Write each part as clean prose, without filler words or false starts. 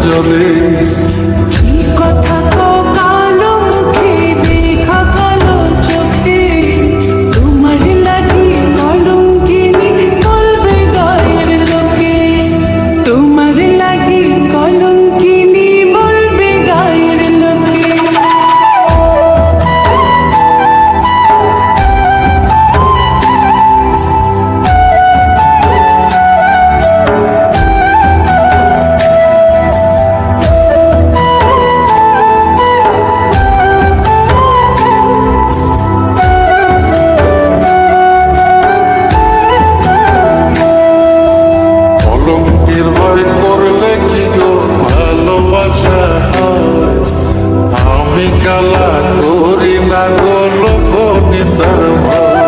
জলে। কি কথা কও কালো মুখে, দেখা কালো চোখে, তোমার লাগি কলঙ্কিনী বলবে গায়ের লোকে, তোমার লাগি কলঙ্কিনী বলবে গায়ের লোকে। কলঙ্কের ভয় করলে কি গো ভালোবাসা হয়? আমি কালা করি না গো লোভনীতার ভয়।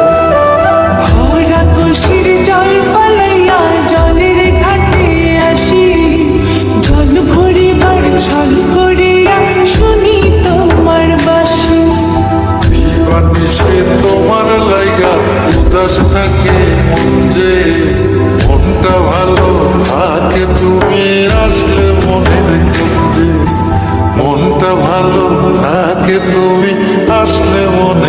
ভরা কুশির জল ফলাইয়া জলের ঘাটে আসি, জল ভরিবার ছল করিয়া শুনি তোমার বাঁশি। দিবানিশে তোমার লাইগা উদাস থাকে মন যে, মনটা ভালো থাকে তুমি আসলে মনের খোঁজে, মনটা ভালো থাকে তুমি আসলে মনের